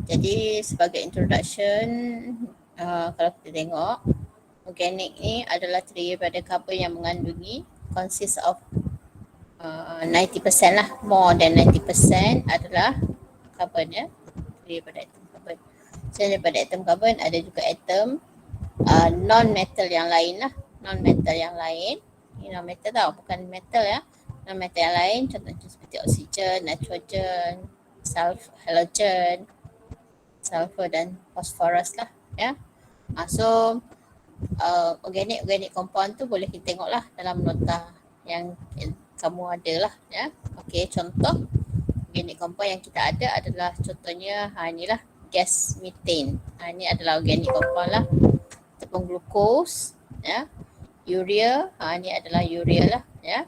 Jadi sebagai introduction, kalau kita tengok organik ni adalah terdiri daripada karbon yang mengandungi consist of 90% lah, more than 90% adalah karbon ya, terdiri daripada atom karbon. So daripada atom karbon ada juga atom non-metal yang lain lah, non-metal yang lain. Ini non-metal tau, bukan metal ya. Non-metal yang lain contohnya seperti oksigen, nitrogen, halogen, sulfur dan phosphorus lah ya. So organic compound tu boleh kita tengok lah dalam nota yang kamu ada lah ya. Okey, contoh organic compound yang kita ada adalah contohnya inilah gas methane. Ini adalah organic compound lah. Ataupun glukos ya. Urea, ini adalah urea lah ya.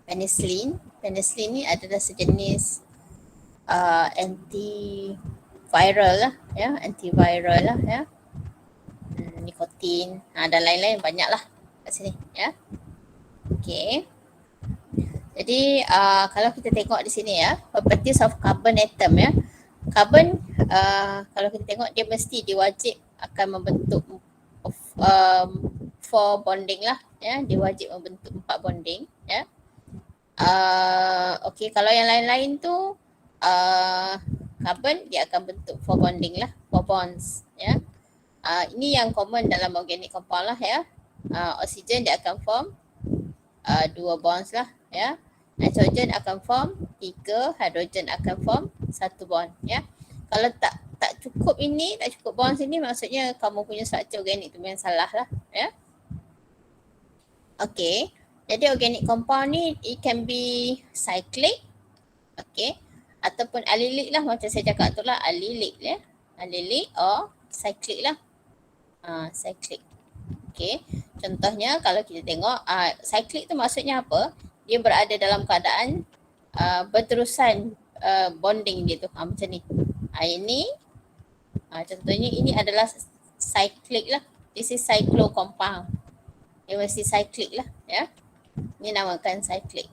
Penicillin ni adalah sejenis antiviral lah ya, antiviral lah ya. Nikotin dan lain-lain banyak lah kat sini ya. Okey. Jadi kalau kita tengok di sini ya, properties of carbon atom ya. Carbon kalau kita tengok dia mesti diwajib akan membentuk 4 bonding lah ya, dia wajib membentuk 4 bonding ya. Okey, kalau yang lain-lain tu carbon dia akan bentuk 4 bonding lah, 4 bonds ya. Ini yang common dalam organic compound lah ya. Oksigen dia akan form 2 bonds lah ya. Nitrogen akan form 3, hidrogen akan form 1 bond ya. Kalau tak cukup ini, tak cukup bonds ini, maksudnya kamu punya struktur organik tu memang salah lah ya. Okay, jadi organic compound ni it can be cyclic, okay, ataupun allylic lah, macam saya cakap tu lah, allylic ya, allylic or cyclic lah. Cyclic. Okay, contohnya kalau kita tengok cyclic tu maksudnya apa? Dia berada dalam keadaan berterusan bonding dia tu, macam ni. Ini contohnya ini adalah cyclic lah. This is cyclo compound. Dia mesti cyclic lah ya. Ini namakan cyclic.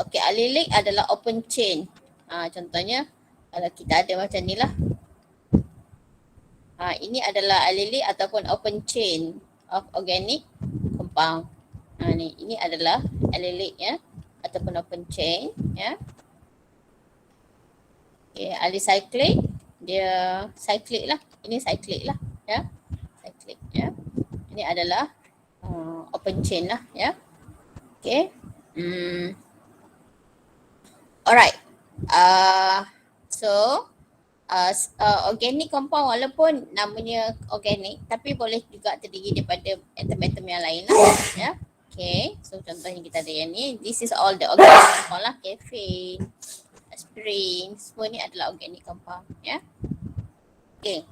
Okay, allylic adalah open chain. Contohnya kalau kita ada macam ni lah. Ini adalah allylic ataupun open chain of organic compound. Ini adalah allylic ya, ataupun open chain ya. Okay, alicyclic dia cyclic lah. Ini cyclic lah ya. Cyclic ya. Ini adalah open chain lah ya. Okay. Alright. So organic compound walaupun namanya organic tapi boleh juga terdiri daripada atom-atom yang lain lah ya. Okay. So contohnya kita ada yang ni. This is all the organic compound lah. Caffeine, aspirin, semua ni adalah organic compound ya. Okay.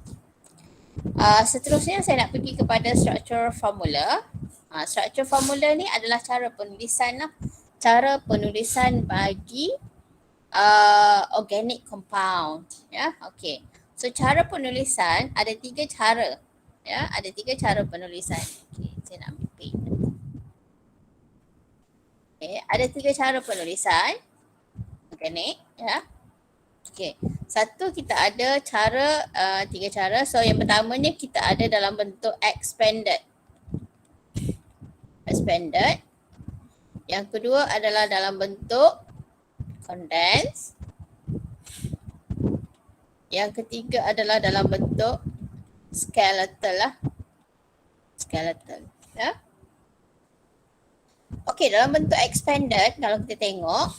Seterusnya saya nak pergi kepada structure formula. Structure formula ni adalah cara penulisan lah. Cara penulisan bagi organic compound ya. Okay. So cara penulisan ada 3 cara ya. Ada 3 cara penulisan. Okay, saya nak ambil pen. Okay, ada 3 cara penulisan organik ya. Okay, satu kita ada cara 3 cara. So yang pertamanya kita ada dalam bentuk expanded. Yang kedua adalah dalam bentuk condensed. Yang ketiga adalah dalam bentuk skeletal lah. Skeletal ya. Okey, dalam bentuk expanded kalau kita tengok,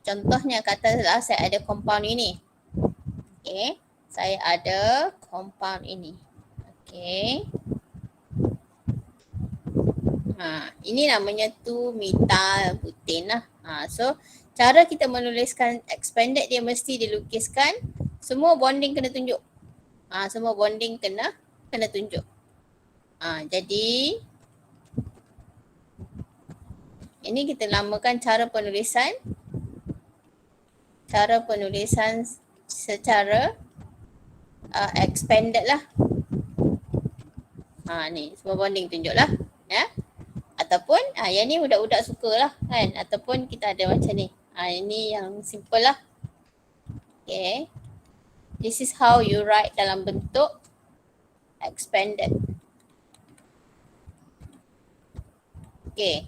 contohnya katalah saya ada compound ini. Okey, saya ada compound ini. Okey. Ini namanya 2-methyl butane lah. So cara kita menuliskan expanded dia mesti dilukiskan semua bonding kena tunjuk. Semua bonding kena tunjuk. Jadi ini kita namakan cara penulisan secara expanded lah. Ni semua bonding tunjuk lah ya. Ataupun yang ni budak-budak sukalah kan, ataupun kita ada macam ni. Ini yang simple lah. Okay. This is how you write dalam bentuk expanded. Okay.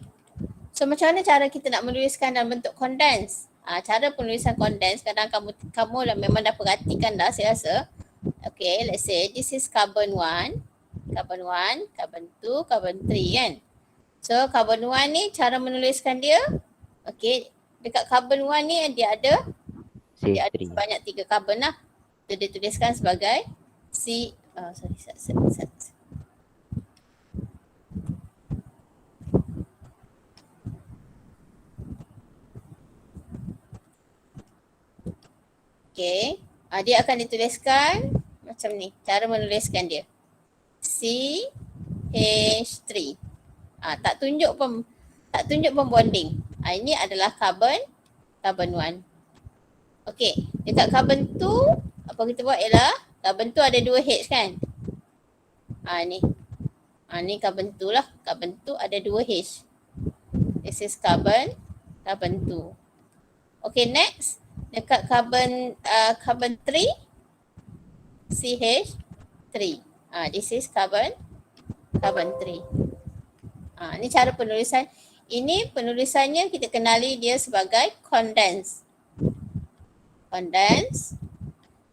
So macam mana cara kita nak menuliskan dalam bentuk condensed? Cara penulisan condensed kadang kamu lah memang dah perhatikan dah saya rasa. Okay, let's say this is carbon 1, carbon 1, carbon 2, carbon 3 kan. So carbon 1 ni cara menuliskan dia, okay, dekat carbon 1 ni dia ada sebanyak 3 carbon lah. So dia tuliskan sebagai C, Okay, dia akan dituliskan macam ni, cara menuliskan dia. CH3. Tak tunjuk pun bonding. Ini adalah carbon 1. Okay, dekat carbon 2 apa kita buat ialah carbon 2 ada 2 H kan? Ni. Ni carbon 2 lah. Carbon 2 ada 2 H. This is carbon 2. Okay, next. Dekat carbon 3 CH3. This is carbon 3. Ni cara penulisan. Ini penulisannya kita kenali dia sebagai condensed.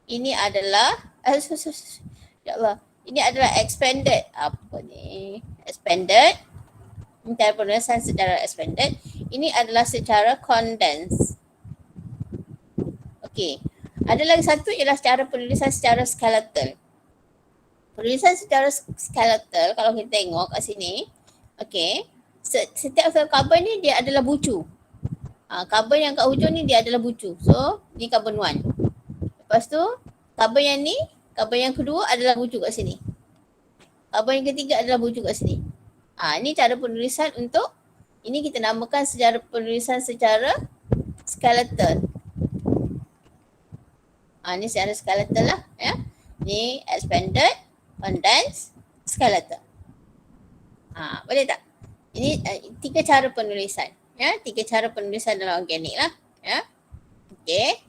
Ini adalah ya Allah. Ini adalah expanded. Apa ni? Expanded. Ini cara penulisan secara expanded. Ini adalah secara condensed. Okay. Ada lagi satu ialah cara penulisan secara skeletal. Penulisan secara skeletal kalau kita tengok kat sini, okay, setiap sel karbon ni dia adalah bucu. Karbon yang kat hujung ni dia adalah bucu. So, ni karbon 1. Lepas tu, karbon yang ni, karbon yang kedua adalah bucu kat sini. Karbon yang ketiga adalah bucu kat sini. Ni cara penulisan untuk, ini kita namakan secara penulisan secara skeletal. Ni secara skeletal lah ya. Ni expanded, condensed, skeletal. Boleh tak? Ini 3 cara penulisan ya, 3 cara penulisan dalam organik lah ya. Okey.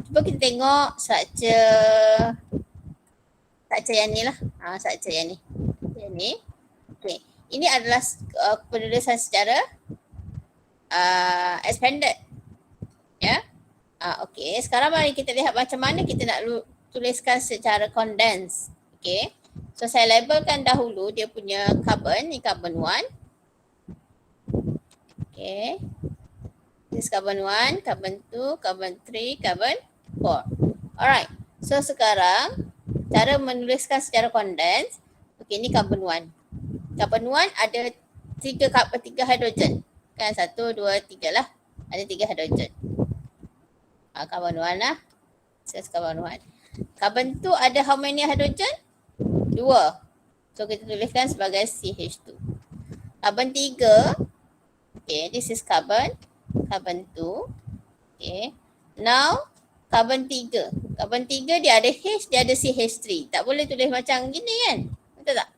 Cuba kita tengok structure yang ni lah. Structure yang ni. Yang ni. Okey. Ini adalah penulisan secara expanded ya. Okey, sekarang mari kita lihat macam mana kita nak tuliskan secara condensed. Okey. So saya labelkan dahulu dia punya carbon, ni carbon 1. Okey. This carbon 1, carbon 2, carbon 3, carbon 4. Alright. So sekarang cara menuliskan secara condensed. Okey, ni carbon 1. Carbon 1 ada 3 hidrogen. Kan 1, 2, 3 lah. Ada 3 hidrogen. Carbon 1 lah. This carbon 1. Carbon 2 ada how many hydrogen? 2. So kita tuliskan sebagai CH2. Carbon 3. Okay, this is carbon 2. Okay. Now carbon 3. Carbon 3 dia ada H, dia ada CH3. Tak boleh tulis macam gini kan? Betul tak?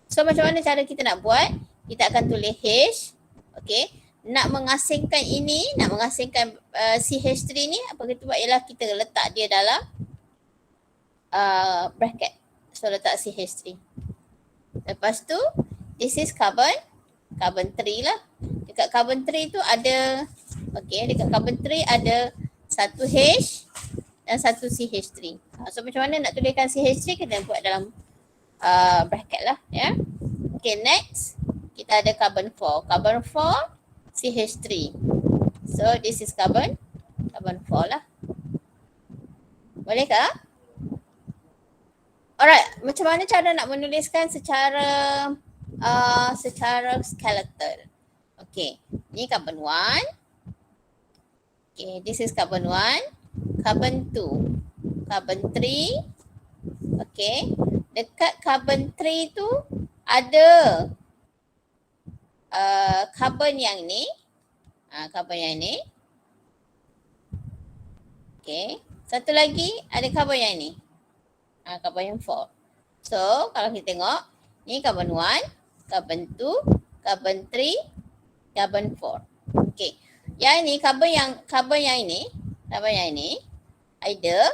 So macam mana cara kita nak buat? Kita akan tulis H. Okay. Nak mengasingkan ini, nak mengasingkan CH3 ni, apa kita buat ialah kita letak dia dalam bracket. So letak CH3. Lepas tu, this is carbon 3 lah. Dekat carbon 3 tu ada, okay, dekat carbon 3 ada 1 H dan 1 CH3. So macam mana nak tuliskan CH3, kita buat dalam bracket lah ya. Okay, next kita ada carbon 4. Carbon 4 CH3. So this is carbon 4 lah. Boleh kah? Alright, macam mana cara nak menuliskan secara skeletal? Okay, ni carbon 1. Okay, this is carbon 1, carbon 2, carbon 3. Okay, dekat carbon 3 tu ada carbon yang ni. Carbon yang ni. Okay, satu lagi ada carbon yang ni. Carbon yang 4. So kalau kita tengok, ni carbon 1, carbon 2, carbon 3, carbon 4. Okay, yang ni carbon yang ini, either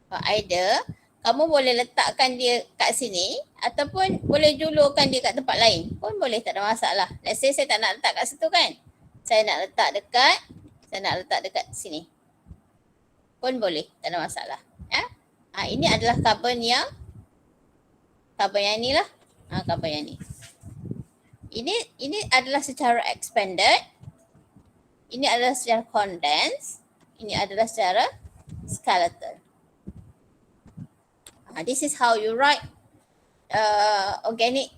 Either kamu boleh letakkan dia kat sini ataupun boleh julurkan dia kat tempat lain pun boleh, tak ada masalah. Let's say saya tak nak letak kat situ kan. Saya nak letak dekat sini. Pun boleh, tak ada masalah. Ya? Ini adalah carbon yang ni lah. Carbon yang ni. Ini adalah secara expanded. Ini adalah secara condensed. Ini adalah secara skeletal. This is how you write organic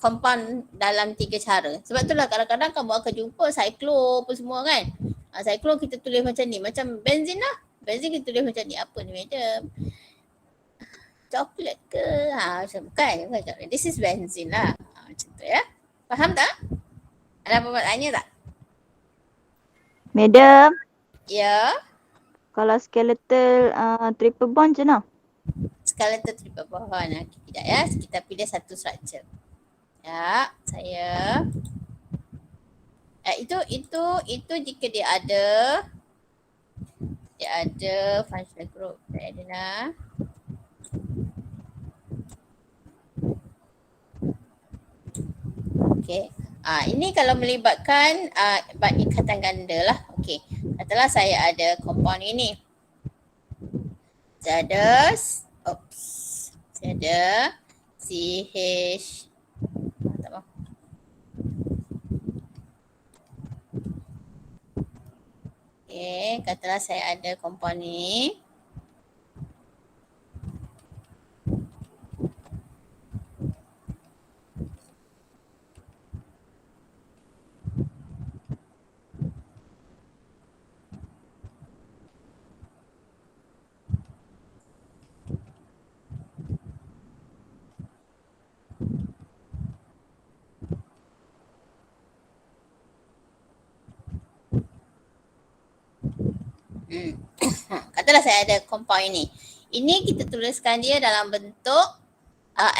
compound dalam 3 cara. Sebab itulah kadang-kadang kamu akan jumpa cyclo apa semua kan. Cyclo kita tulis macam ni, macam benzin lah. Benzin kita tulis macam ni, apa ni madam? Coklat ke? Macam bukan coklat. This is benzin lah. Macam tu ya. Faham tak? Ada apa tanya tak? Madam, Ya. kalau skeletal triple bond macam mana? Skeletal triple bond. Kejap ya. Kita pilih satu structure. Ya, saya. Itu jika dia ada functional group. Saya ada lah. Okay. Ini kalau melibatkan ikatan ganda lah. Okay. Katalah saya ada compound ini. Saya ada CH. Tak apa. Okay. Katalah saya ada compound ni. Katalah saya ada compound ini. Ini kita tuliskan dia dalam bentuk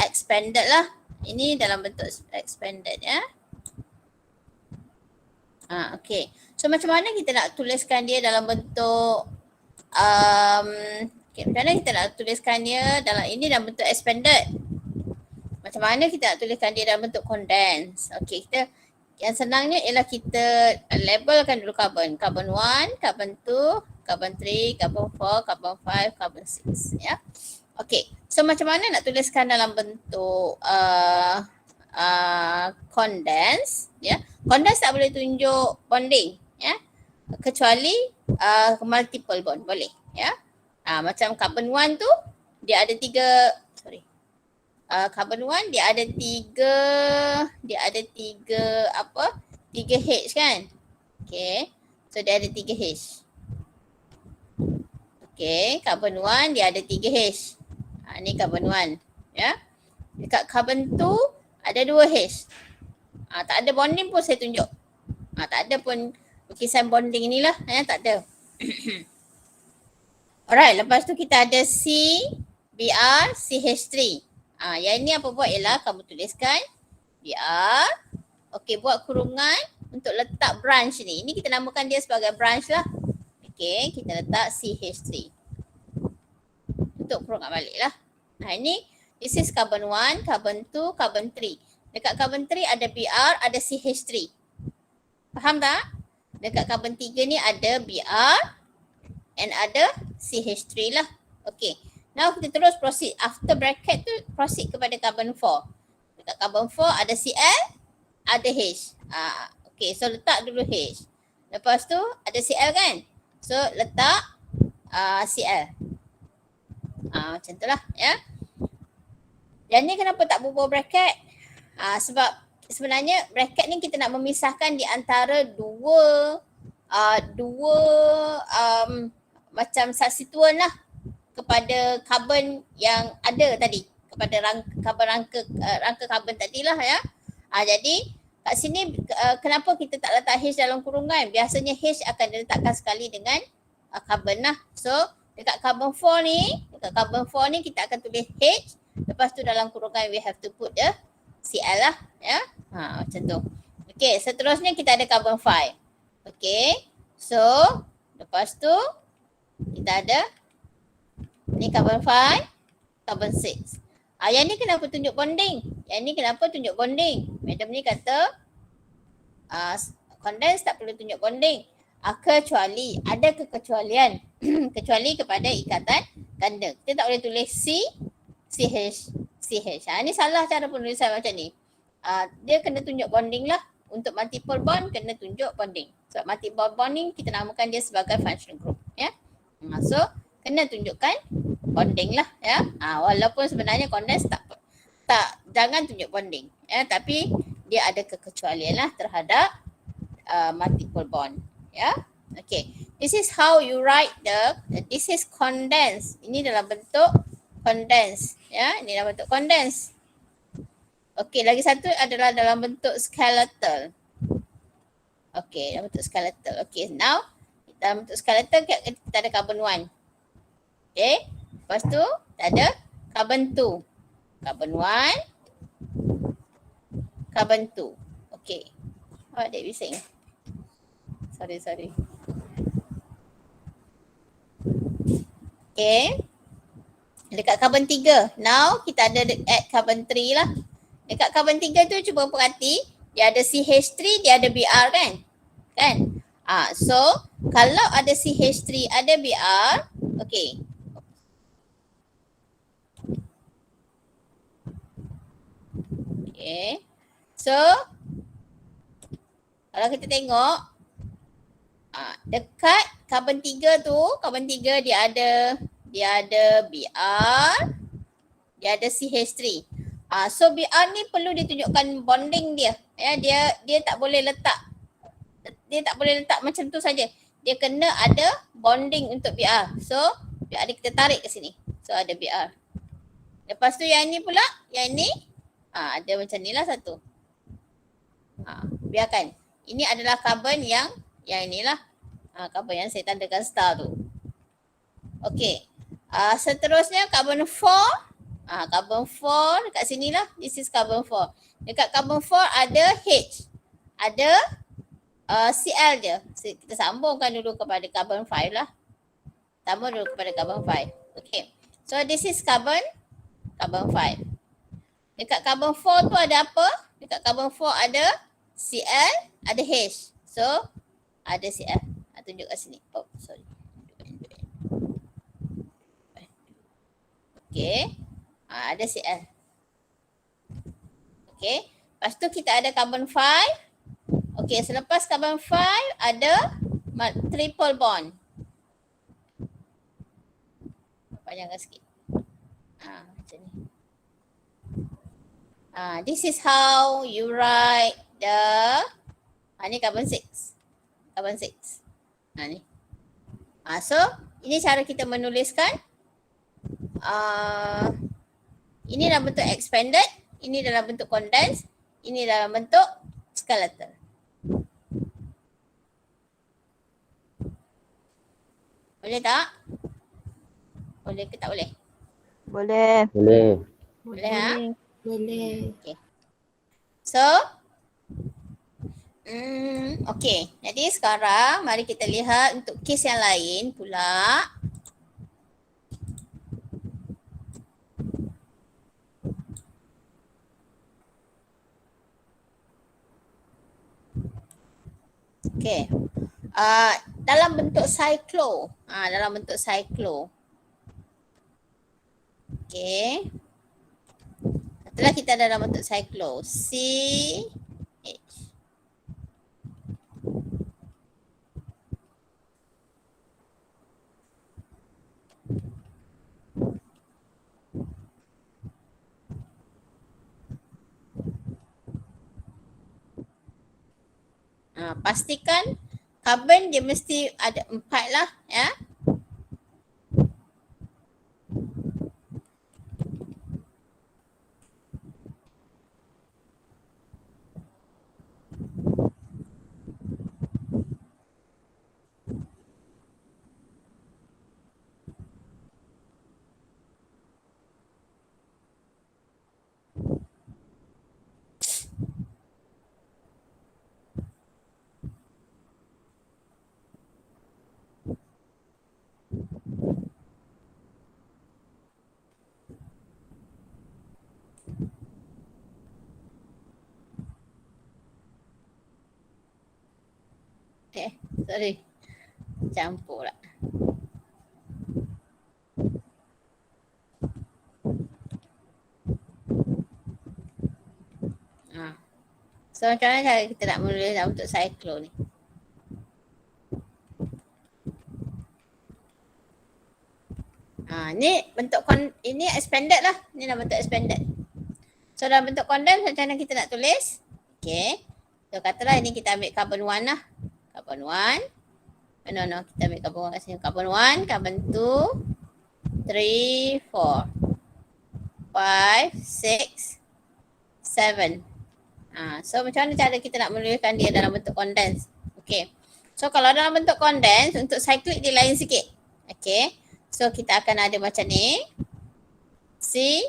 expanded lah. Ini dalam bentuk expanded ya. Okay. So macam mana kita nak tuliskan dia dalam bentuk macam mana kita nak tuliskan dia dalam bentuk expanded? Macam mana kita nak tuliskan dia dalam bentuk condensed? Okay, yang senangnya ialah kita labelkan dulu carbon. Carbon 1, carbon 2, carbon 3, carbon 4, carbon 5, carbon 6 ya. Okay, so macam mana nak tuliskan dalam bentuk condensed ya. Condensed tak boleh tunjuk bonding ya. Kecuali multiple bond boleh ya. Macam carbon 1 tu dia ada 3 carbon 1 dia ada 3 H kan. Okay. So dia ada 3 H. Okay, carbon 1 dia ada 3 H. Ni carbon 1 ya. Dekat carbon 2 ada 2 H. Tak ada bonding pun saya tunjuk. Tak ada pun lukisan bonding ni lah ya, tak ada. Alright, lepas tu kita ada Br, CH3. Yang ni apa buat ialah kamu tuliskan Br. Okay, buat kurungan untuk letak branch ni. Ini kita namakan dia sebagai branch lah. Okay, kita letak CH3. Untuk kurungan balik lah. Ini this is carbon 1, carbon 2, carbon 3. Dekat carbon 3 ada Br, ada CH3. Faham tak? Dekat carbon 3 ni ada Br and ada CH3 lah. Okay. Now kita terus proceed. After bracket tu proceed kepada carbon 4. Dekat carbon 4 ada Cl, ada H. Okay, so letak dulu H. Lepas tu ada Cl kan? So letak Cl. Macam tu lah ya. Yang ni kenapa tak bubuh bracket? Sebab sebenarnya bracket ni kita nak memisahkan di antara dua macam substituent lah kepada karbon yang ada tadi, kepada rangka karbon tadilah ya. Jadi kat sini kenapa kita tak letak H dalam kurungan? Biasanya H akan diletakkan sekali dengan karbon lah. So dekat carbon 4 ni kita akan tulis H, lepas tu dalam kurungan we have to put the Cl lah ya. Macam tu. Okay, seterusnya kita ada carbon 5. Okay, so lepas tu kita ada Ni carbon 5, carbon 6. Yang ni kenapa tunjuk bonding? Yang ni kenapa tunjuk bonding? Madam ni kata condense tak perlu tunjuk bonding. Kecuali ada kekecualian. Kecuali kepada ikatan ganda. Kita tak boleh tulis CH. Ni salah cara penulisan macam ni. Dia kena tunjuk bonding lah. Untuk multiple bond kena tunjuk bonding. So multiple bonding kita namakan dia sebagai functional group. Ya. So kena tunjukkan bonding lah. Ya. Walaupun sebenarnya condense tak jangan tunjuk bonding. Ya. Tapi dia ada kekecualian lah terhadap multiple bond. Ya. Okay. This is how you write this is condense. Ini dalam bentuk condense. Ya. Ini dalam bentuk condense. Okay, lagi satu adalah dalam bentuk skeletal. Okay, dalam bentuk skeletal. Okay, now dalam bentuk skeletal kita ada carbon 1. Okay, lepas tu kita ada carbon 2. Carbon 1, carbon 2. Okay. What did we say? Sorry. Okay. Dekat carbon 3. Now kita ada add carbon 3 lah. Dekat carbon 3 tu cuba perhati, dia ada CH3, dia ada Br kan? So kalau ada CH3, ada Br, okay. Okay. So kalau kita tengok dekat carbon 3 tu, carbon 3 dia ada Br, dia ada CH3. So Br ni perlu ditunjukkan bonding dia. Ya, dia tak boleh letak. Dia tak boleh letak macam tu saja. Dia kena ada bonding untuk Br. So Br ni kita tarik ke sini. So ada Br. Lepas tu yang ni pula, yang ni ada macam ni lah satu. Biarkan. Ini adalah karbon yang inilah. Karbon yang saya tandakan star tu. Okey. Seterusnya karbon 4. Carbon 4 dekat sini lah. This is carbon 4. Dekat carbon 4 ada H. Ada Cl je. Kita sambungkan dulu kepada carbon 5 lah. Sambung dulu kepada carbon 5. Okay. So this is carbon 5. Dekat carbon 4 tu ada apa? Dekat carbon 4 ada Cl, ada H. So ada Cl. Tunjuk kat sini. Oh, sorry. Okay. Ada Cl. Okay. Lepas tu kita ada carbon 5. Okay, selepas carbon 5 ada triple bond. Panjangkan sikit. Macam ni. This is how you write ni carbon 6. Carbon 6. Ni. So, ini cara kita menuliskan. Ini dalam bentuk expanded, ini dalam bentuk condensed, ini dalam bentuk skeletal. Boleh tak? Boleh ke tak boleh? Boleh. Boleh. Boleh. Okay. So, okay. Jadi sekarang mari kita lihat untuk kes yang lain pula. Okay. Dalam bentuk cyclo. Dalam bentuk cyclo. Okay. Setelah kita ada dalam bentuk cyclo. CH. Pastikan karbon dia mesti ada 4 lah ya. Sorry. Campur lah. So macam mana cara kita nak menulis dalam bentuk cyclo ni? Ni bentuk ini expanded lah. Ni dalam bentuk expanded. So dalam bentuk condensed macam mana kita nak tulis? Okay. So katalah ini kita ambil carbon 1 lah. Carbon 1. No. Kita ambil carbon 1 kat sini. Carbon 1, carbon 2, 3, 4, 5, 6, 7. So macam mana cara kita nak menuliskan dia dalam bentuk condensed? Okay. So kalau dalam bentuk condensed, untuk cyclic dia lain sikit. Okay. So kita akan ada macam ni. C,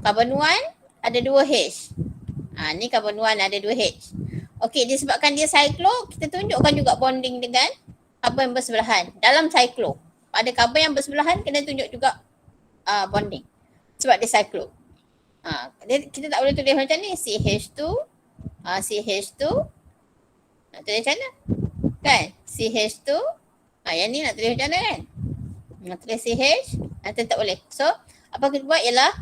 carbon 1 ada 2 H. Ni carbon 1 ada 2 H. Okay, disebabkan dia cyclo, kita tunjukkan juga bonding dengan carbon bersebelahan dalam cyclo. Pada carbon yang bersebelahan kena tunjuk juga bonding. Sebab dia cyclo. Kita tak boleh tulis macam ni. CH2, CH2. Nak tulis macam mana? Kan? CH2. Yang ni nak tulis macam mana kan? Nak tulis CH. Nanti tak boleh. So, apa kita buat ialah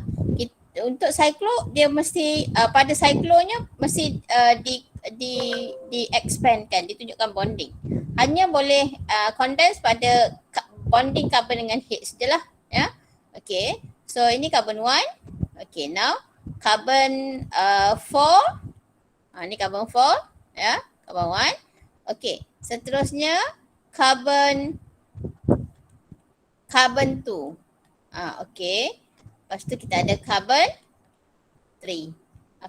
untuk cyclo dia mesti pada cyclonya mesti di expandkan, ditunjukkan bonding. Hanya boleh condense pada bonding carbon dengan H je lah. Ya. Okay. So ini carbon 1. Okay, now carbon 4. Ni carbon 4. Ya. Carbon 1. Okay. Seterusnya carbon 2. Okay. Lepas tu kita ada carbon 3.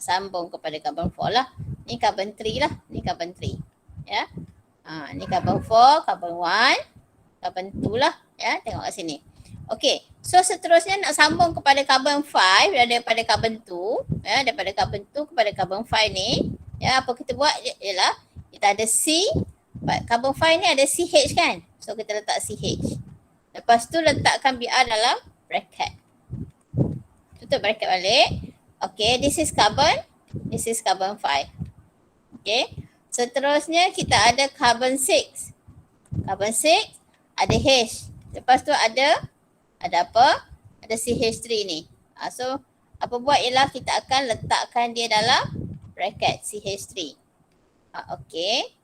Sambung kepada carbon 4 lah. Ni carbon 3 lah. Ni carbon 3. Ya. Ni carbon 4, carbon 1, carbon 2 lah. Ya, tengok kat sini. Okay. So seterusnya nak sambung kepada carbon 5 daripada carbon 2. Ya, daripada carbon 2 kepada carbon 5 ni. Ya, apa kita buat ialah kita ada C. Carbon 5 ni ada CH kan. So kita letak CH. Lepas tu letakkan Br dalam bracket. Tutup bracket balik. Okay, this is carbon 5. Okay, seterusnya kita ada carbon 6. Carbon 6 ada H. Lepas tu ada apa? Ada CH3 ni. So apa buat ialah kita akan letakkan dia dalam bracket CH3. Okay,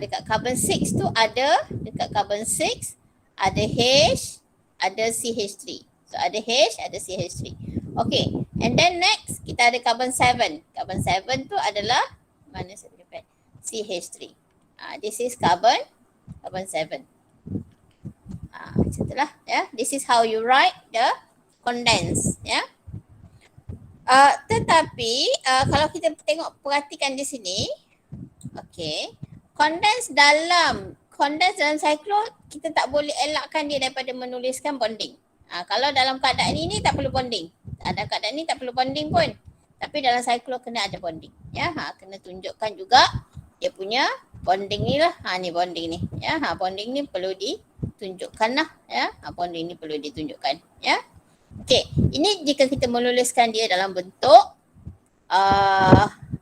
dekat carbon 6 tu ada, dekat carbon 6 ada H, ada CH3. So ada H, ada CH3. Okay, and then next kita ada carbon 7. Carbon 7 tu adalah, mana saya punya pen? CH3. This is carbon 7. Macam itulah ya. This is how you write the condense ya. Tetapi kalau kita tengok perhatikan di sini, okay, condense dalam cyclo kita tak boleh elakkan dia daripada menuliskan bonding. Kalau dalam keadaan ini tak perlu bonding. Ada keadaan ni tak perlu bonding pun. Tapi dalam cyclo kena ada bonding. Ya, kena tunjukkan juga dia punya bonding ni lah. Ni bonding ni. Ya, bonding ni perlu ditunjukkan lah. Ya, bonding ni perlu ditunjukkan. Ya. Okey, ini jika kita menuliskan dia dalam bentuk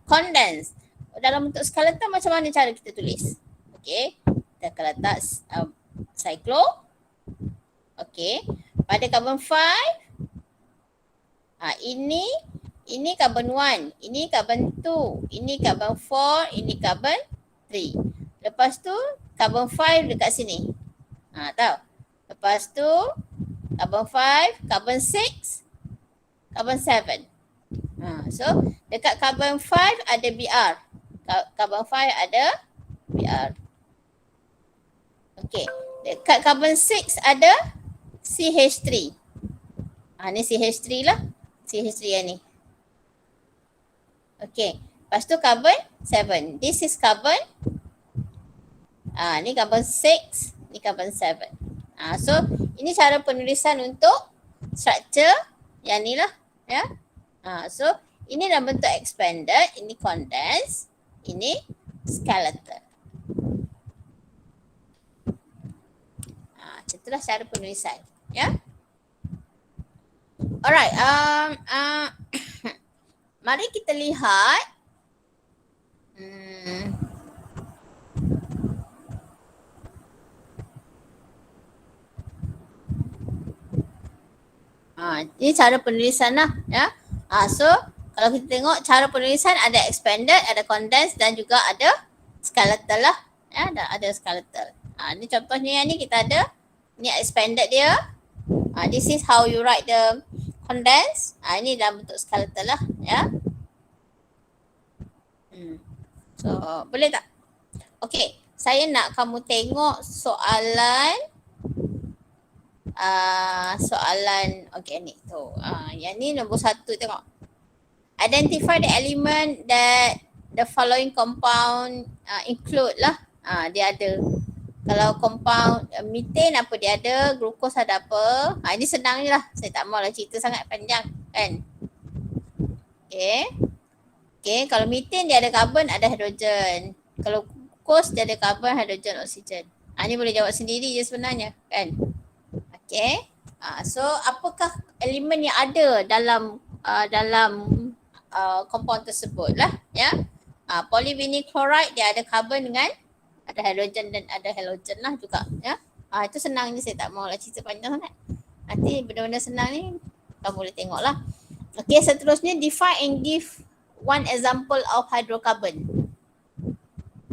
condense. Dalam bentuk skeleton macam mana cara kita tulis? Okey, kita akan letak cyclo. Okey, pada carbon 5. Ini carbon 1, ini carbon 2, ini carbon 4, ini carbon 3. Lepas tu carbon 5 dekat sini. Tahu? Lepas tu carbon 5, carbon 6, carbon 7. So dekat carbon 5 ada Br. Carbon 5 ada Br. Okey. Dekat carbon 6 ada CH3. Ni CH3 lah. CH3 yang ni. Okay. Lepas tu carbon 7. This is carbon. Ni carbon 6. Ni carbon 7. So ini cara penulisan untuk structure yang ni lah. Ya. So ini dalam bentuk expanded. Ini condensed. Ini skeleton. Macam itulah cara penulisan. Ya. Alright, mari kita lihat Ini cara penulisan lah ya. So kalau kita tengok cara penulisan ada expanded, ada condensed dan juga ada skeletal lah. Ya, ada skeletal. Ni contohnya yang ni kita ada. Ni expanded dia. This is how you write the condensed. Ini dalam bentuk skeletal lah ya. So boleh tak? Okey, saya nak kamu tengok soalan soalan organik tu. Yang ni nombor 1 tengok. Identify the element that the following compound include lah. Dia ada. Kalau compound methane apa dia ada, glukos ada apa. Ini senang je lah. Saya tak maulah cerita sangat panjang kan. Okay, kalau methane dia ada karbon, ada hidrogen. Kalau glukos dia ada karbon, hidrogen, oksigen. Ni boleh jawab sendiri je sebenarnya kan. Okay. So apakah elemen yang ada dalam compound tersebut lah ya. Polyvinyl chloride dia ada karbon dengan ada hidrogen dan ada halogen lah juga ya. Itu senang je, saya tak maulah cerita panjang sangat. Nanti benda-benda senang ni kamu boleh tengok lah. Okay, seterusnya define and give one example of hydrocarbon.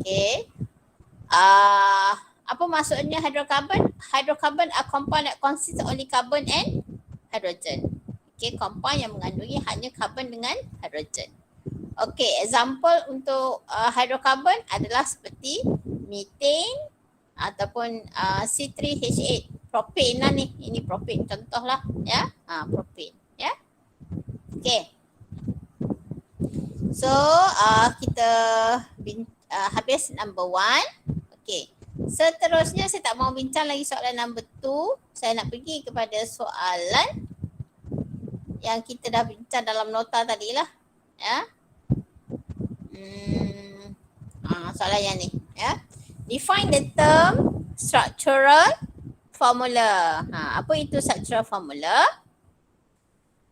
Okay. Apa maksudnya hydrocarbon? Hydrocarbon are compound that consist only carbon and hydrogen. Okay, compound yang mengandungi hanya karbon dengan hydrogen. Okay, example untuk hydrocarbon adalah seperti methane ataupun C3H8. Propane lah ni. Ini propane contoh lah ya. Propane ya. Okay. So kita habis number 1. Okay. Seterusnya saya tak mau bincang lagi soalan number 2. Saya nak pergi kepada soalan yang kita dah bincang dalam nota tadi lah ya. Soalan yang ni ya. Define the term structural formula. Apa itu structural formula?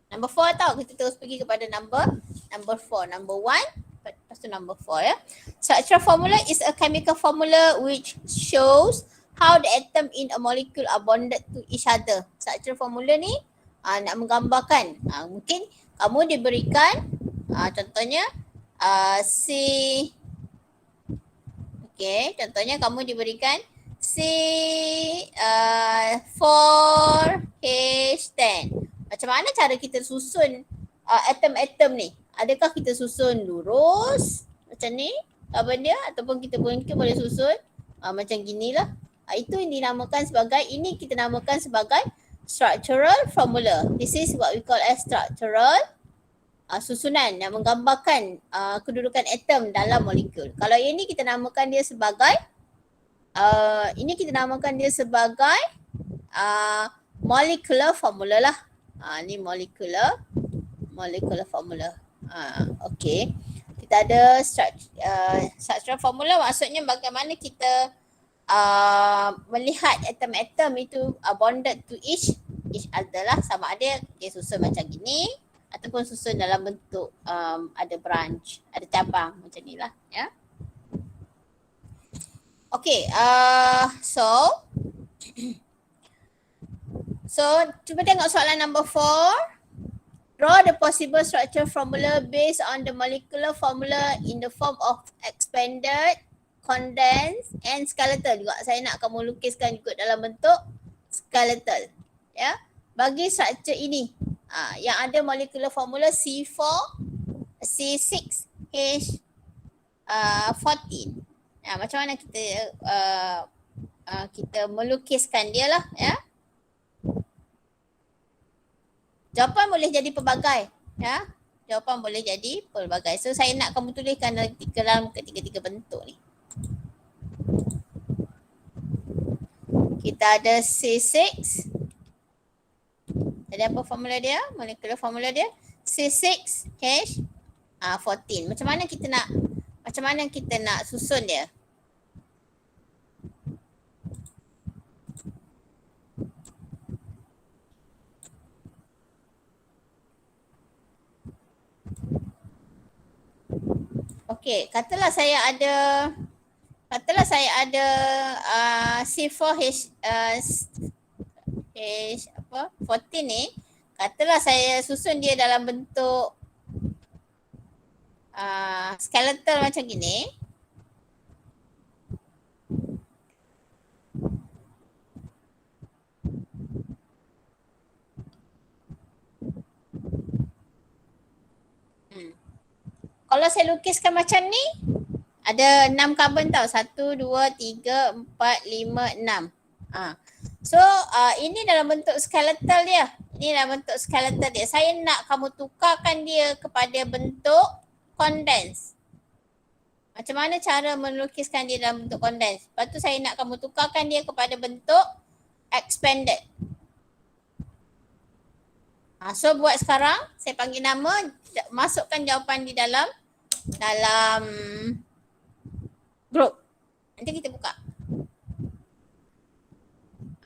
Number 4 tau. Kita terus pergi kepada number 4. Number 1 lepas tu number 4 ya. Structural formula is a chemical formula which shows how the atom in a molecule are bonded to each other. Structural formula ni nak menggambarkan mungkin kamu diberikan contohnya contohnya kamu diberikan C4H10. Macam mana cara kita susun atom-atom ni? Adakah kita susun lurus macam ni karbon dia, ataupun kita mungkin boleh susun macam ginilah. Itu yang dinamakan sebagai, ini kita namakan sebagai structural formula. This is what we call as structural susunan yang menggambarkan kedudukan atom dalam molekul. Kalau ini kita namakan dia sebagai molecular formula lah. Ni molecular formula. Okay. Kita ada structural formula, maksudnya bagaimana kita melihat atom-atom itu bonded to each other lah. Sama ada dia susun macam gini ataupun susun dalam bentuk ada branch, ada cabang macam ni lah ya. Okay, so cuba tengok soalan number 4. Draw the possible structure formula based on the molecular formula in the form of expanded, condensed and skeletal. Juga saya nak kamu lukiskan juga dalam bentuk skeletal. Ya. Bagi structure ini yang ada molecular formula C6H14. Macam mana kita melukiskan dia lah ya. Jawapan boleh jadi pelbagai ya. Jawapan boleh jadi pelbagai. So saya nak kamu tuliskan dalam ketiga-tiga bentuk ni. Kita ada C6. Tadi apa formula dia? Molecular formula dia C6H14. Macam mana kita nak susun dia? Okey, katalah saya ada C4H14 ni, Katalah saya susun dia dalam bentuk skeletal macam gini. Kalau saya lukiskan macam ni, ada 6 carbon tau. 1, 2, 3, 4, 5, 6. So ini dalam bentuk skeletal dia. Ini dalam bentuk skeletal dia. Saya nak kamu tukarkan dia kepada bentuk condense. Macam mana cara melukiskan dia dalam bentuk condense? Lepas tu saya nak kamu tukarkan dia kepada bentuk expanded. So buat sekarang, saya panggil nama, masukkan jawapan di dalam group. Nanti kita buka.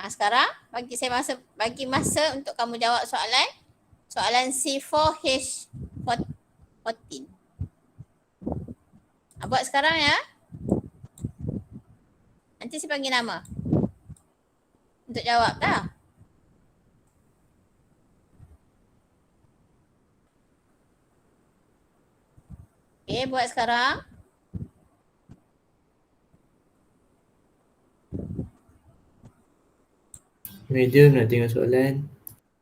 Sekarang bagi masa untuk kamu jawab soalan C4H14. Buat sekarang ya. Nanti saya panggil nama untuk jawab dah. Okay, buat sekarang. Medium nak tengok soalan.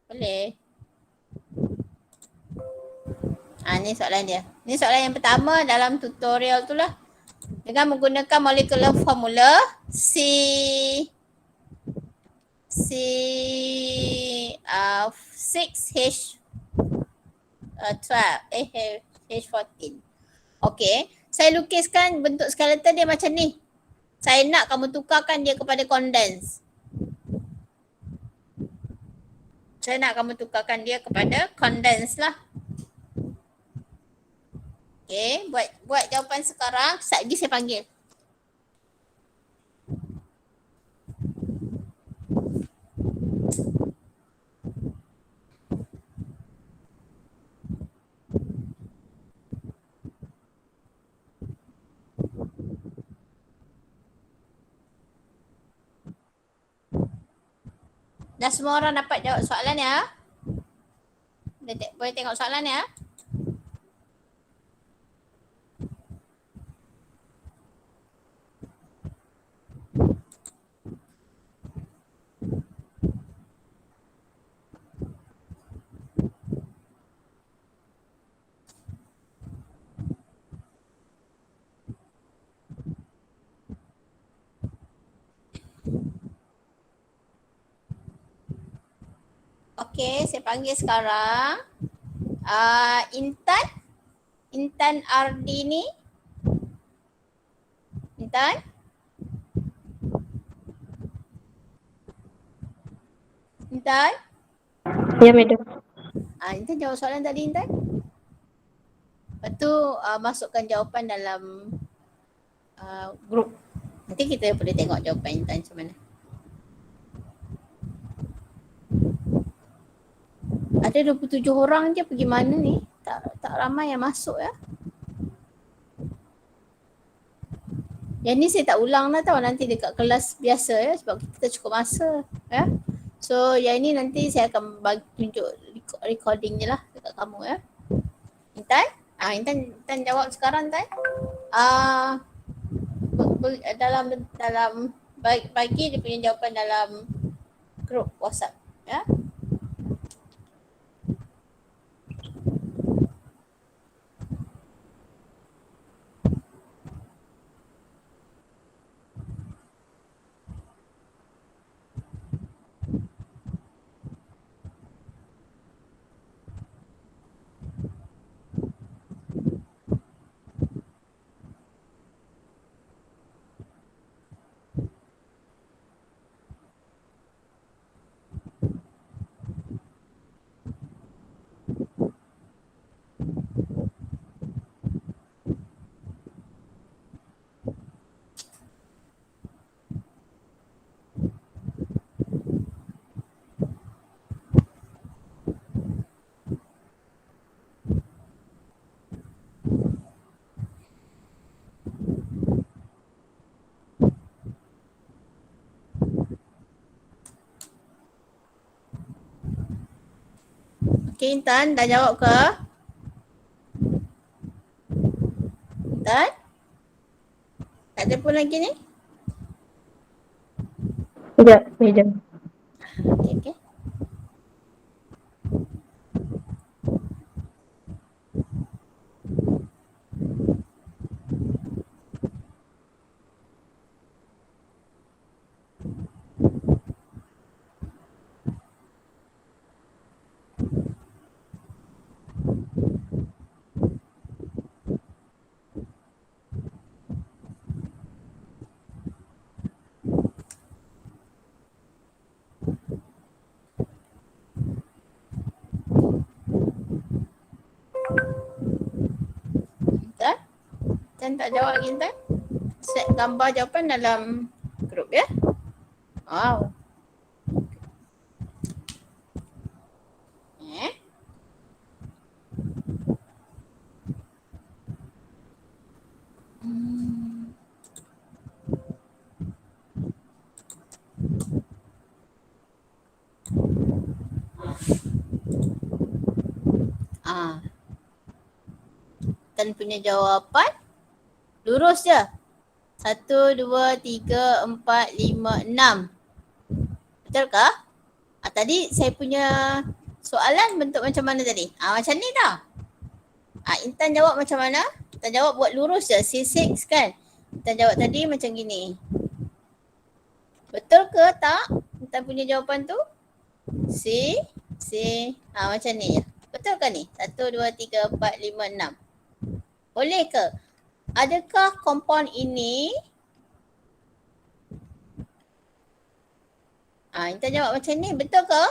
Boleh. Ni soalan dia. Ni soalan yang pertama dalam tutorial tu lah. Dengan menggunakan molecular formula H14. Okay. Saya lukiskan bentuk skeleton dia macam ni. Saya nak kamu tukarkan dia kepada condense. Saya nak kamu tukarkan dia kepada condense lah. Okay, buat jawapan sekarang. Sekejap lagi saya panggil. Dah semua orang dapat jawab soalan ya? Boleh tengok soalan ya? Okey, saya panggil sekarang Intan Ardini. Intan? Intan? Ya, madam. Intan jawab soalan tadi, Intan. Lepas tu masukkan jawapan dalam group. Nanti kita boleh tengok jawapan Intan macam mana. Ada 27 orang je, pergi mana ni? Tak ramai yang masuk ya. Yang ni saya tak ulang lah tau, nanti dekat kelas biasa ya, sebab kita cukup masa ya. So yang ini nanti saya akan tunjuk recording je lah dekat kamu ya. Intan? Intan jawab sekarang Intan. Dalam bagi dia punya jawapan dalam grup WhatsApp ya. Okay, Intan dah jawab ke? Intan? Tak ada pun lagi ni? Sekejap, sekejap. Okay, okay. Intan? Intan tak jawab lagi Intan? Set gambar jawapan dalam grup ya? Wow. Tan punya jawapan lurus je. 1, 2, 3, 4, 5, 6. Betulkah? Tadi saya punya soalan bentuk macam mana tadi? Macam ni tau. Intan jawab macam mana? Intan jawab buat lurus je. C6 kan? Intan jawab tadi macam gini. Betul ke tak? Intan punya jawapan tu? C. Macam ni je. Betul ke ni? 1, 2, 3, 4, 5, 6. Boleh ke? Adakah kompaun ini Intan jawab macam ni, betul ke?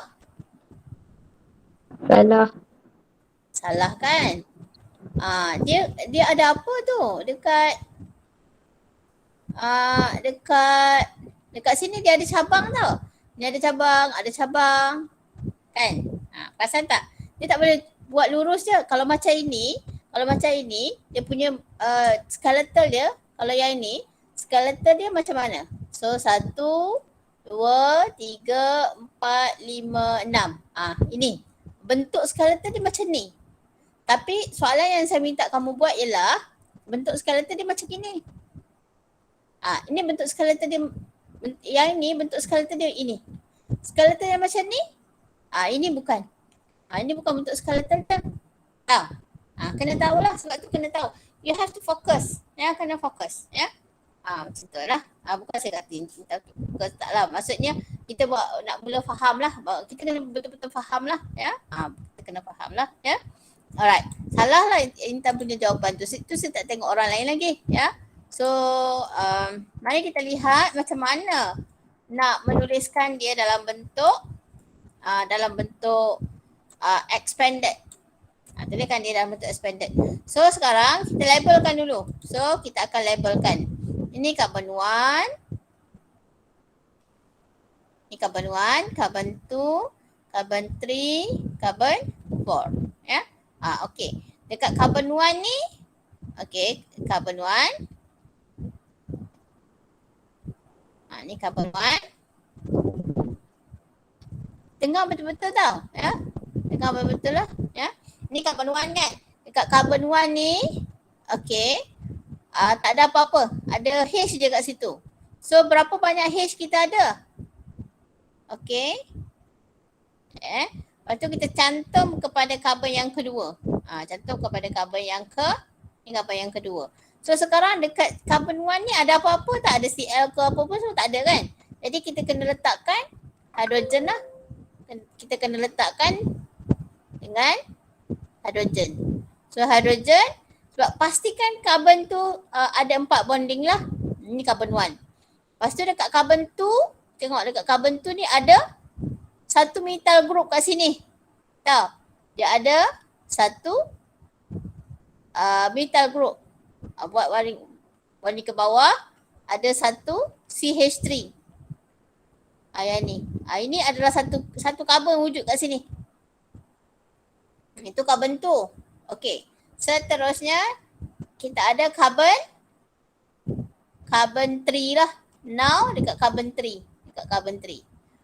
Salah. Salah kan? Dia ada apa tu? Dekat sini dia ada cabang tau. Ni ada cabang. Kan? Perasan tak? Dia tak boleh buat lurus je. Kalau macam ini, dia punya skeletal dia, kalau yang ini, skeletal dia macam mana? So 1, 2, 3, 4, 5, 6. Ini. Bentuk skeletal dia macam ni. Tapi soalan yang saya minta kamu buat ialah bentuk skeletal dia macam gini. Ini bentuk skeletal dia, yang ini bentuk skeletal dia ini. Skeletal yang macam ni, ini bukan. Ini bukan bentuk skeletal kan? Kena tahulah, sebab tu kena tahu. You have to focus. Kena fokus. Macam tu lah. Bukan saya kata kita fokus tak lah. Maksudnya kita nak mula faham lah. Kita kena betul-betul faham lah. Kita kena faham lah. Alright. Salah lah Intan punya jawapan tu. Itu saya tak tengok orang lain lagi. So, mari kita lihat macam mana nak menuliskan dia dalam bentuk expanded. Tuliskan dia dalam bentuk expanded. So sekarang kita labelkan dulu. So kita akan labelkan. Ini carbon 1. Ini carbon 1, carbon 2, carbon 3, carbon 4. Okey. Dekat carbon 1 ni, okey, carbon 1. Ni carbon 1. Tengok betul-betul tau. Tengok betul-betul lah. Ni carbon 1 kan. Dekat carbon 1 ni, okey, tak ada apa-apa. Ada H je kat situ. So berapa banyak H kita ada? Okey. Lepas tu kita cantum kepada carbon yang kedua. Cantum kepada carbon yang kedua. So sekarang dekat carbon 1 ni ada apa-apa tak? Ada Cl ke apa-apa semua tak ada kan? Jadi kita kena letakkan hidrogen lah. Kita kena letakkan dengan hidrogen. So hidrogen, sebab pastikan carbon tu ada 4 bonding lah. Ini carbon 1. Lepas tu dekat carbon 2, tengok dekat carbon 2 ni ada satu methyl group kat sini. Tahu? Dia ada satu methyl group. Buat warna ke bawah, ada satu CH3. Yang ni. Ini adalah satu carbon wujud kat sini. Itu carbon 2. Okey. Seterusnya kita ada carbon 3 lah. Now dekat carbon 3.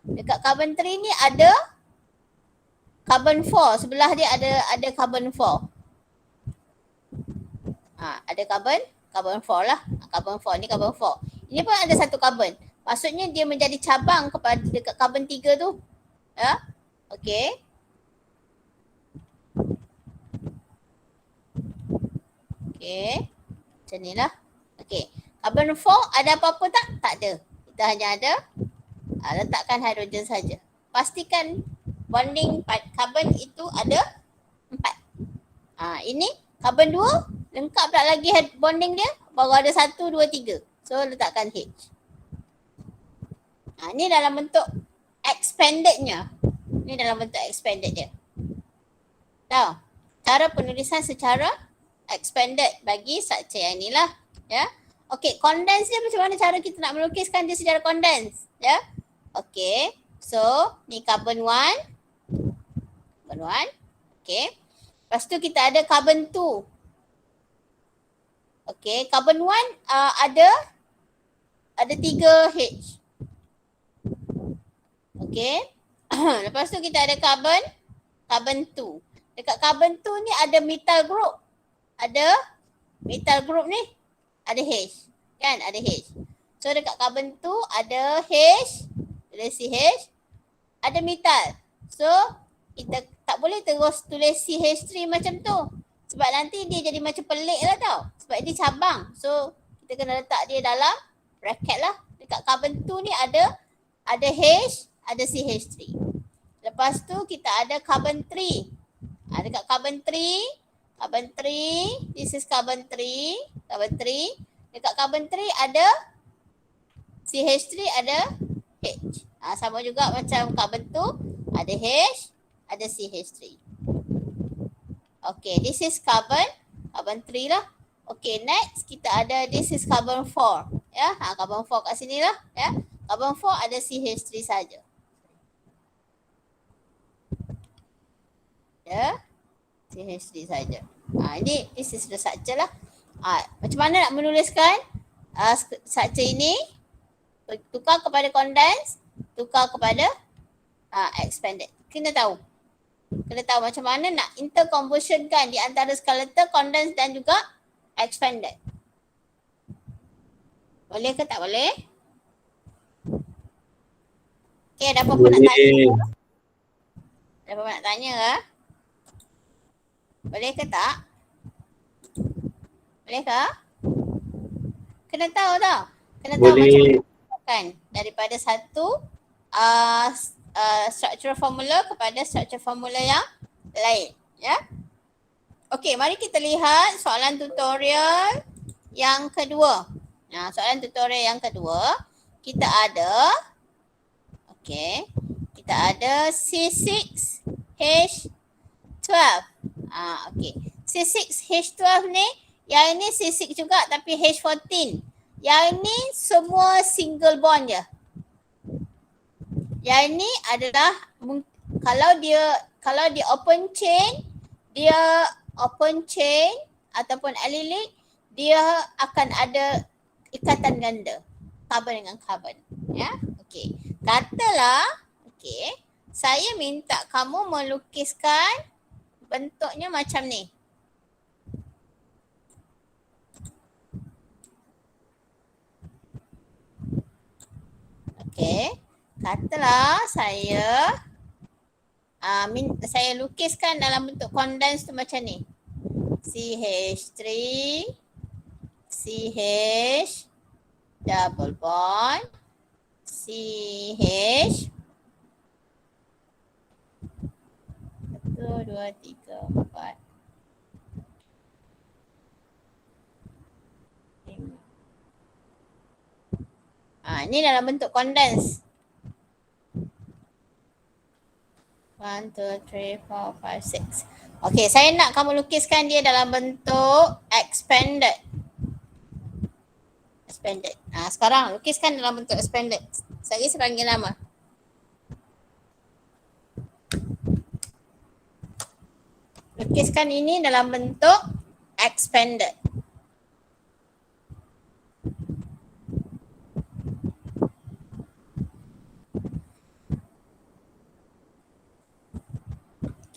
Dekat carbon 3 ni ada carbon 4, sebelah dia ada carbon 4. Ada carbon 4 lah. Carbon 4 ni carbon 4. Ini pun ada satu carbon. Maksudnya dia menjadi cabang kepada dekat carbon 3 tu. Ya. Okey. Okey. Macam ni lah. Okey. Carbon 4 ada apa-apa tak? Tak ada. Kita hanya ada letakkan hidrogen saja. Pastikan bonding carbon itu ada 4. Ini carbon 2 lengkap tak lagi bonding dia? Baru ada 1, 2, 3. So letakkan H. Ni dalam bentuk expandednya. Ni dalam bentuk expanded dia. Tahu? Cara penulisan secara expanded bagi structure yang ni lah. Ya. Okey, condense dia macam mana cara kita nak melukiskan dia secara condense? Ya. Okey. So, ni carbon 1. Carbon 1. Okey. Lepas tu kita ada carbon 2. Okey, carbon 1 ada 3 H. Okey. Lepas tu kita ada carbon 2. Dekat carbon 2 ni ada methyl group. Ada methyl group ni. Ada H. Kan? Ada H. So dekat carbon 2 ada H. Tulis CH. Ada methyl. So kita tak boleh terus tulis CH3 macam tu. Sebab nanti dia jadi macam pelik lah tau. Sebab dia cabang. So kita kena letak dia dalam bracket lah. Dekat carbon 2 ni ada H, ada CH3. Lepas tu kita ada carbon 3. Dekat carbon 3, this is carbon 3. Dekat carbon 3 ada CH3, ada H. Sama juga macam carbon 2, ada H, ada CH3. Okay, this is carbon 3 lah. Okay, next kita ada this is carbon 4. Ya, carbon 4 kat sini lah. Ya, carbon 4 ada CH3 saja. Ya, CH3 saja. Ini this is the structure lah. Macam mana nak menuliskan structure ini? Tukar kepada condense, tukar kepada expanded. Kena tahu macam mana nak interconversionkan di antara skeletal, condense dan juga expanded. Boleh ke tak boleh? Okay, ada apa-apa nak tanya? Ada apa-apa nak tanya ke? Boleh ke tak? Boleh ke? Kena tahu tau. Kena tahu macam mana kan daripada satu structural formula kepada structural formula yang lain. Ya. Okey, mari kita lihat soalan tutorial yang kedua. Soalan tutorial yang kedua kita ada kita ada C6H12. Okey. C6H12 ni, yang ini C6 juga tapi H14. Yang ini semua single bond je. Yang ini adalah kalau dia open chain ataupun allylic, dia akan ada ikatan ganda carbon dengan carbon. Ya. Okey. Katalah saya minta kamu melukiskan bentuknya macam ni. Okey. Katalah saya lukiskan dalam bentuk condense tu macam ni. CH3, CH, double bond, CH, 1, 2, 3, 4. Ini dalam bentuk condense. 1, 2, 3, 4, 5, 6. Okey, saya nak kamu lukiskan dia dalam bentuk expanded. Sekarang lukiskan dalam bentuk expanded. Saya panggil nama. Lukiskan ini dalam bentuk expanded.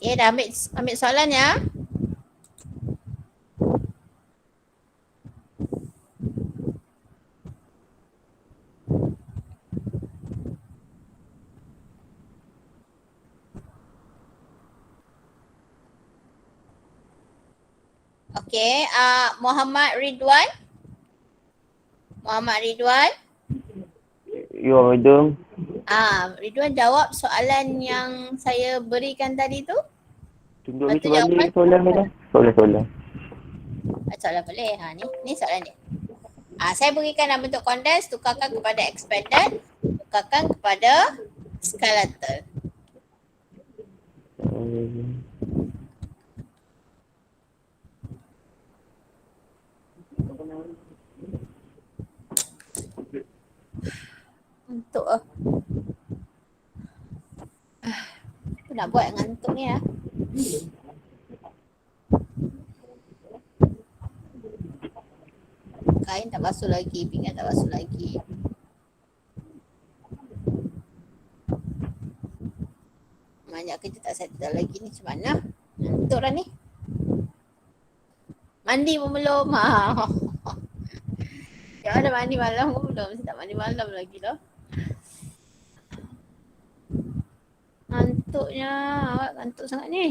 Okay, dah ambil soalan ya. Okay, Muhammad Ridwan. Muhammad Ridwan. Ya, madam. Ridwan jawab soalan yang saya berikan tadi tu. Tunjuk Lepas tu ni jawapan. sebalik soalan, madam. Soalan. Soalan boleh. Ni soalan dia. Saya berikan dalam bentuk condensed, tukarkan kepada expanded, tukarkan kepada skeletal. Ngantuk ah. Apa nak buat ngantuk ni ah. Kain tak basuh lagi, pinggan tak basuh lagi. Banyak kerja tak settle lagi ni, macam mana? Ngantuk dah ni. Mandi pun belum. Ya dah mandi malam pun belum. Saya tak mandi malam lagi lah. Ngantuknya. Awak ngantuk sangat ni.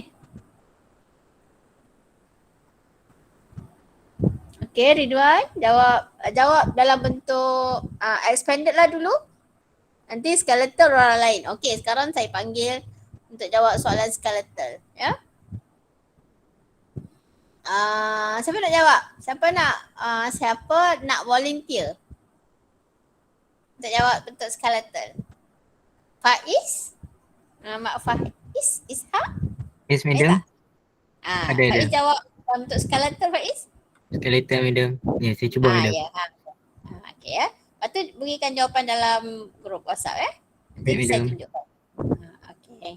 Okay Ridwan, jawab dalam bentuk expanded lah dulu. Nanti skeletal orang lain. Okay, sekarang saya panggil untuk jawab soalan skeletal. Ya. Siapa nak jawab? Siapa nak volunteer untuk jawab bentuk skeletal? Faiz? Mak Faiz? Ishak? Yes, madam. Ada. Faiz jawab bentuk skeletal Faiz? Skeletal, madam. Ya, saya cuba, madam. Ya. Okay ya. Lepas tu berikan jawapan dalam grup WhatsApp ya. Nanti Baik, saya madam. tunjukkan. Okay.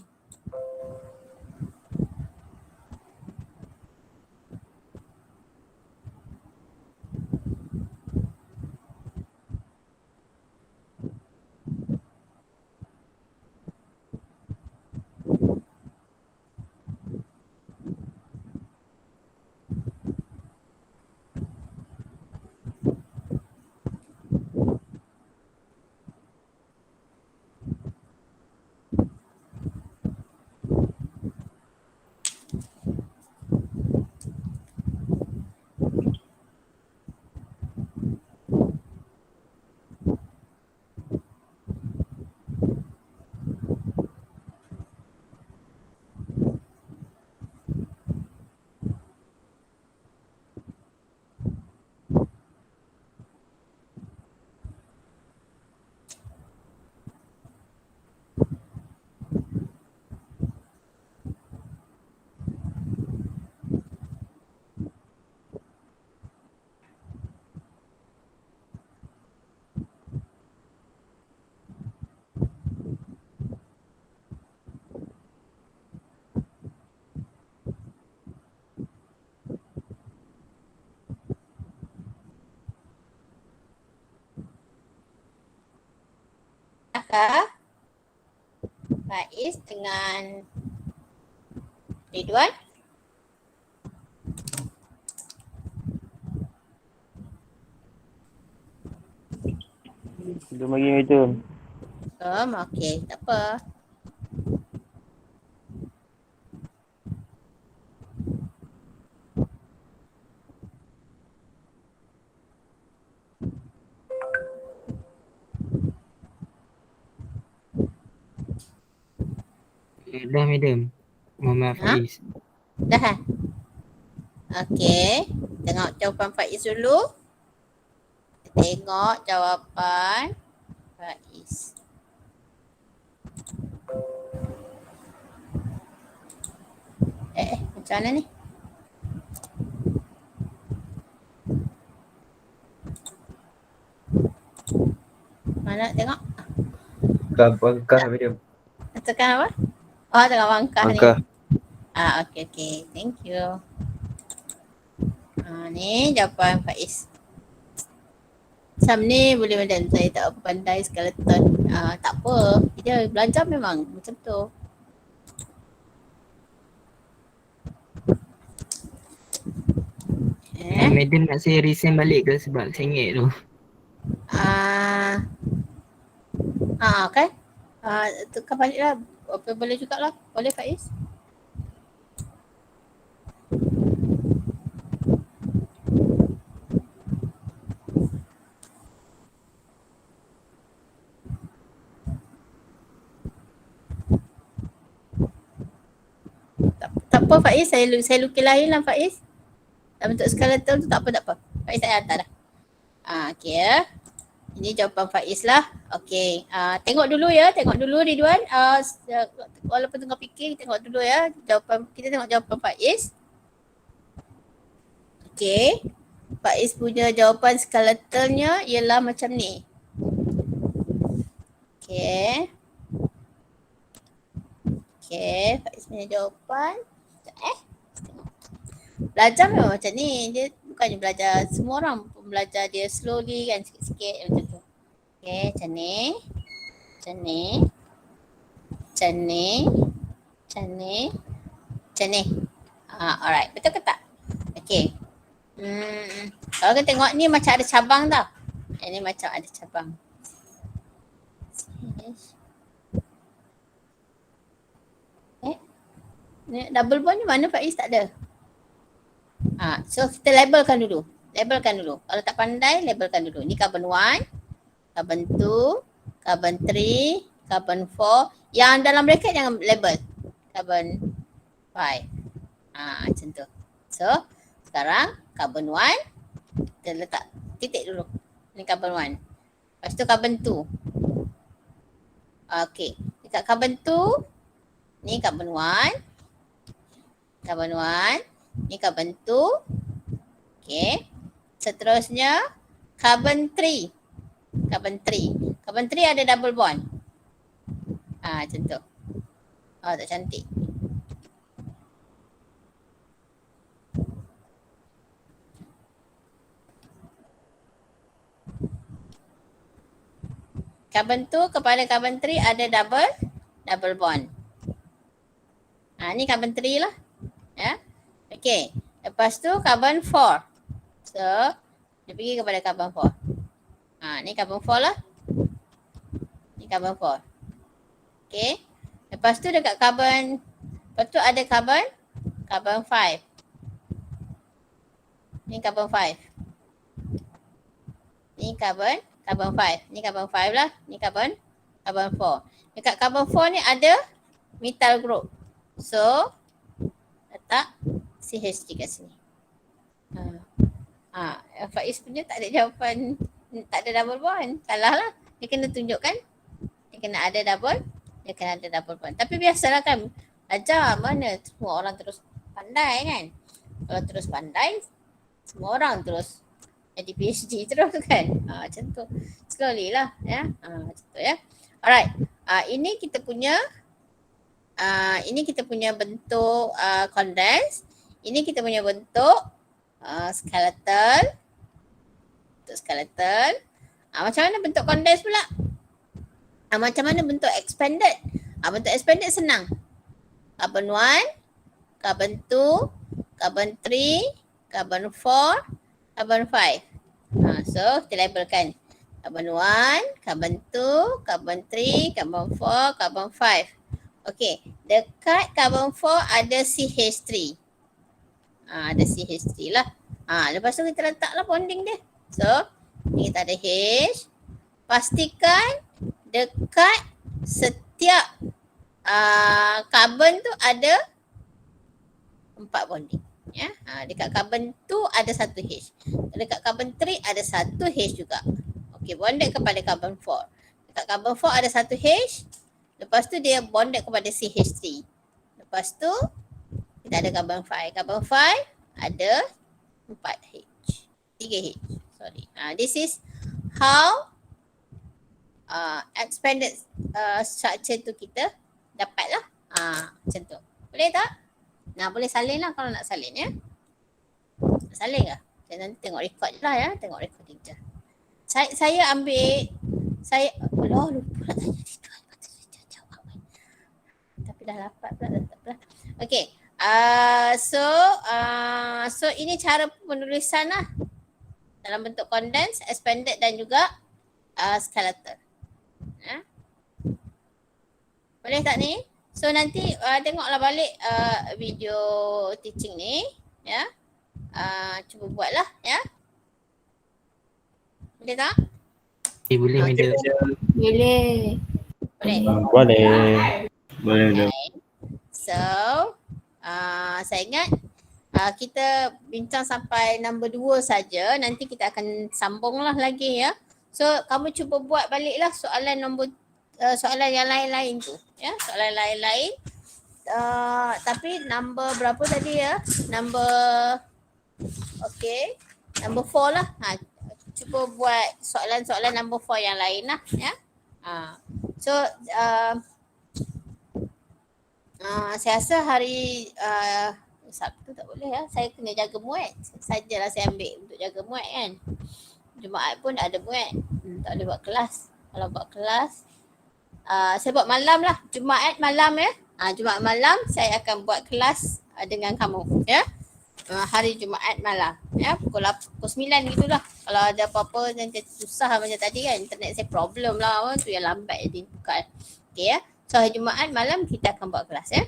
Adakah Faiz dengan Ridwan? Belum lagi, madam. Okey, tak apa. Dah, madam. Muhammad Faiz. Dah. Okey, tengok jawapan Faiz dulu. Tengok jawapan Faiz. Macam mana ni? Mana tengok? Bangkah, madam. Tekan apa? Oh, tengok bangkah ni. Bangkah. Okey. Thank you. Ni jawapan Faiz. Sam ni boleh madam, saya tak apa pandai skeleton. Tak apa, dia belajar memang macam tu. Madam nak saya resign balik ke sebab sengit tu? Kan? Tukar balik lah. Apa boleh jugalah. Boleh Faiz? Tak apa Faiz, saya lukis lain lah Faiz. Dalam bentuk skeleton tu tak apa. Faiz saya hantar dah. Okay ya. Ini jawapan Faiz lah. Okay. Tengok dulu Ridwan. Walaupun tengah fikir, tengok dulu ya. Kita tengok jawapan Faiz. Okay. Faiz punya jawapan skeletonnya ialah macam ni. Okay. Okay. Faiz punya jawapan. Belajar memang macam ni. Dia bukannya belajar, semua orang pun belajar dia slowly kan, sikit-sikit macam tu. Okay, macam ni. Alright, betul ke tak? Okay. Kalau kita tengok ni macam ada cabang tau. Ini macam ada cabang. Ni double bond ni mana Faiz tak ada? So kita labelkan dulu. Kalau tak pandai, labelkan dulu. Ni carbon 1, carbon 2, carbon 3, carbon 4. Yang dalam bracket jangan label. Carbon 5. Macam tu. So, sekarang carbon 1, kita letak titik dulu. Ni carbon 1. Lepas tu carbon 2. Okay. Dekat carbon 2, ni carbon 1. Ni carbon 2. Okay. Seterusnya carbon 3. Carbon 3 ada double bond. Macam tu. Tak cantik. Carbon 2 kepada carbon 3 ada double bond. Ni carbon 3 lah. Ya. Okay. Lepas tu carbon 4. So, dia pergi kepada carbon 4. Ni carbon 4 lah. Ni carbon 4. Okay. Lepas tu dekat carbon, lepas tu ada carbon 5. Ni carbon 5. Ni carbon 5. Ni carbon 5 lah. Ni carbon 4. Dekat carbon 4 ni ada methyl group. So, letak CH3 kat sini. Faiz punya tak ada jawapan, tak ada double bond. Salah lah. Dia kena tunjukkan. Dia kena ada double bond. Tapi biasalah kan, ajar mana semua orang terus pandai kan. Kalau terus pandai, semua orang terus jadi PhD terus kan. Macam tu. Slowly lah ya. Macam tu ya. Alright. Ini kita punya bentuk condense. Ini kita punya bentuk skeletal. Macam mana bentuk condense pula? Macam mana bentuk expanded? Bentuk expanded senang. Carbon 1, carbon 2, carbon 3, carbon 4, carbon 5. So kita labelkan. Carbon 1, carbon 2, carbon 3, carbon 4, carbon 5. Okay. Dekat carbon 4 ada CH3. Ada CH3 lah. Lepas tu kita letaklah bonding dia. So, ni kita ada H. Pastikan dekat setiap carbon tu ada 4 bonding. Ya. Dekat carbon 2 ada 1 H. Dekat carbon 3 ada 1 H juga. Okey, bonded kepada carbon 4. Dekat carbon 4 ada 1 H. Lepas tu dia bonded kepada CH3. Lepas tu kita ada carbon 5. Carbon 5 ada 4H. 3H. Sorry. This is how expanded structure tu kita dapat lah. Macam tu. Boleh tak? Boleh salin lah kalau nak salin ya. Nak salin ke? Saya nanti tengok record je lah ya. Tengok recording je. Saya ambil, lupa nak tanya dia tu. Tapi dah dapat pula. Okay. So ini cara penulisan lah dalam bentuk condensed, expanded dan juga skeletal. Boleh tak ni? So nanti tengoklah balik video teaching ni ya. Cuba buatlah ya. Boleh tak? Boleh madam. Boleh. Boleh. So saya ingat kita bincang sampai nombor 2 saja. Nanti kita akan sambunglah lagi ya. So kamu cuba buat baliklah soalan soalan yang lain-lain tu ya. Soalan lain-lain. Tapi nombor berapa tadi ya? Nombor nombor 4 lah. Cuba buat soalan-soalan nombor 4 yang lain lah ya. So saya rasa hari Sabtu tak boleh ya. Saya kena jaga muat. Sajalah saya ambil untuk jaga muat kan. Jumaat pun ada muat. Tak boleh buat kelas. Kalau buat kelas saya buat malam lah. Jumaat malam ya. Jumaat malam saya akan buat kelas dengan kamu ya. Hari Jumaat malam ya, pukul 9 gitulah. Kalau ada apa-apa yang susah macam tadi kan, internet saya problem lah tu yang lambat jadi bukan. Okey ya. So hari Jumaat malam kita akan buat kelas ya.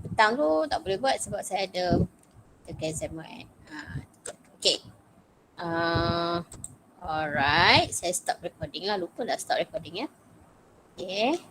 Petang tu tak boleh buat sebab saya ada exam kan. Okey. Alright, saya stop recording lah. Lupa dah stop recording ya. Okay.